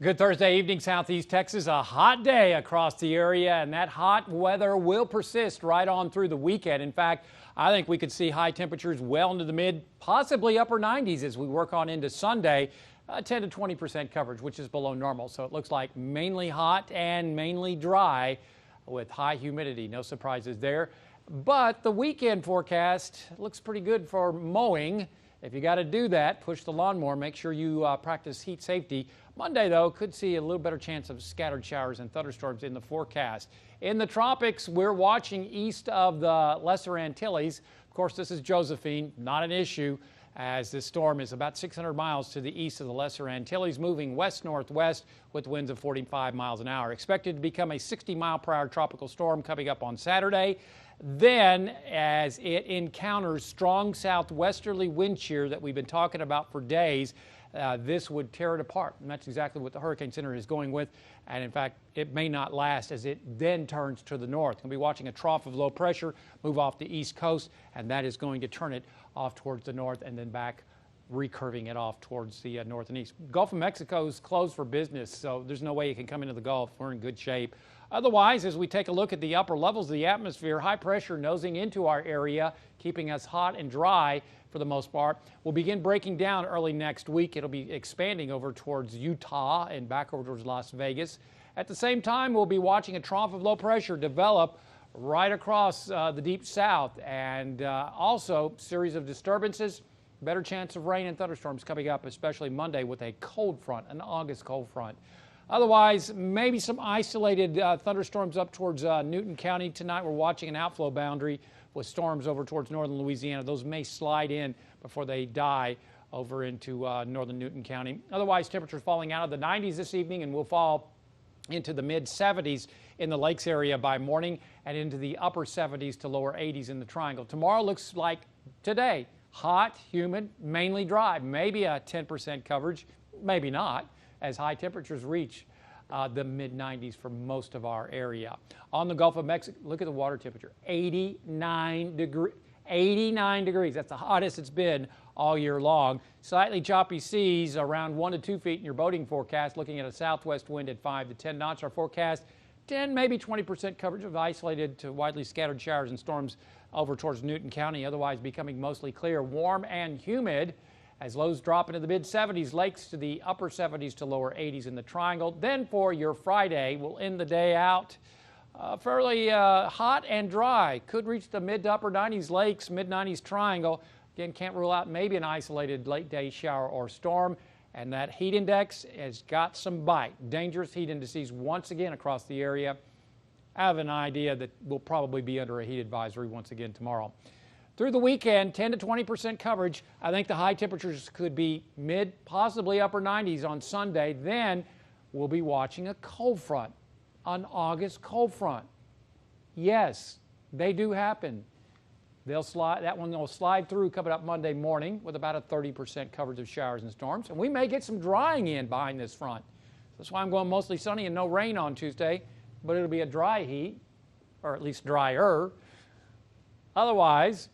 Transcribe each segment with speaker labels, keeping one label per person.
Speaker 1: Good Thursday evening, Southeast Texas. A hot day across the area, and that hot weather will persist right on through the weekend. In fact, I think we could see high temperatures well into the mid, possibly upper 90s as we work on into Sunday. 10 to 20% coverage, which is below normal. So it looks like mainly hot and mainly dry with high humidity. No surprises there. But the weekend forecast looks pretty good for mowing. If you got to do that, push the lawnmower. Make sure you practice heat safety. Monday, though, could see a little better chance of scattered showers and thunderstorms in the forecast. In the tropics, we're watching east of the Lesser Antilles. Of course, this is Josephine, not an issue, as this storm is about 600 miles to the east of the Lesser Antilles, moving west-northwest with winds of 45 miles an hour. Expected to become a 60-mile-per-hour tropical storm coming up on Saturday. Then, as it encounters strong southwesterly wind shear that we've been talking about for days, this would tear it apart. And that's exactly what the Hurricane Center is going with. And in fact, it may not last as it then turns to the north. We'll be watching a trough of low pressure move off the east coast, and that is going to turn it off towards the north and then back, recurving it off towards the north and east. Gulf of Mexico is closed for business, so there's no way you can come into the Gulf. We're in good shape. Otherwise, as we take a look at the upper levels of the atmosphere, high pressure nosing into our area, keeping us hot and dry for the most part, will begin breaking down early next week. It'll be expanding over towards Utah and back over towards Las Vegas. At the same time, we'll be watching a trough of low pressure develop right across the deep south, and also series of disturbances. Better chance of rain and thunderstorms coming up, especially Monday with a cold front, an August cold front. Otherwise, maybe some isolated thunderstorms up towards Newton County. Tonight we're watching an outflow boundary with storms over towards northern Louisiana. Those may slide in before they die over into northern Newton County. Otherwise, temperatures falling out of the 90s this evening and will fall into the mid-70s in the lakes area by morning and into the upper 70s to lower 80s in the triangle. Tomorrow looks like today. Hot, humid, mainly dry. Maybe a 10% coverage, maybe not, as high temperatures reach the mid-90s for most of our area. On the Gulf of Mexico, look at the water temperature, 89 degrees. That's the hottest it's been all year long. Slightly choppy seas around 1 to 2 feet in your boating forecast, looking at a southwest wind at 5 to 10 knots. Our forecast, 10, maybe 20% coverage of isolated to widely scattered showers and storms over towards Newton County, otherwise becoming mostly clear, warm and humid as lows drop into the mid-70s, lakes to the upper 70s to lower 80s in the triangle. Then for your Friday, we'll end the day out fairly hot and dry. Could reach the mid to upper 90s lakes, mid-90s triangle. Again, can't rule out maybe an isolated late day shower or storm. And that heat index has got some bite. Dangerous heat indices once again across the area. I have an idea that we'll probably be under a heat advisory once again tomorrow. Through the weekend, 10 to 20% coverage. I think the high temperatures could be mid, possibly upper 90s on Sunday. Then we'll be watching a cold front, an August cold front. Yes, they do happen. That one will slide through coming up Monday morning with about a 30% coverage of showers and storms. And we may get some drying in behind this front. That's why I'm going mostly sunny and no rain on Tuesday. But it'll be a dry heat, or at least drier. Otherwise,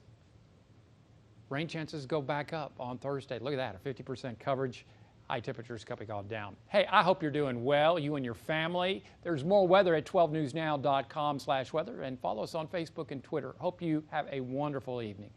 Speaker 1: rain chances go back up on Thursday. Look at that, a 50% coverage. High temperatures coming on down. Hey, I hope you're doing well, you and your family. There's more weather at 12newsnow.com/weather, and follow us on Facebook and Twitter. Hope you have a wonderful evening.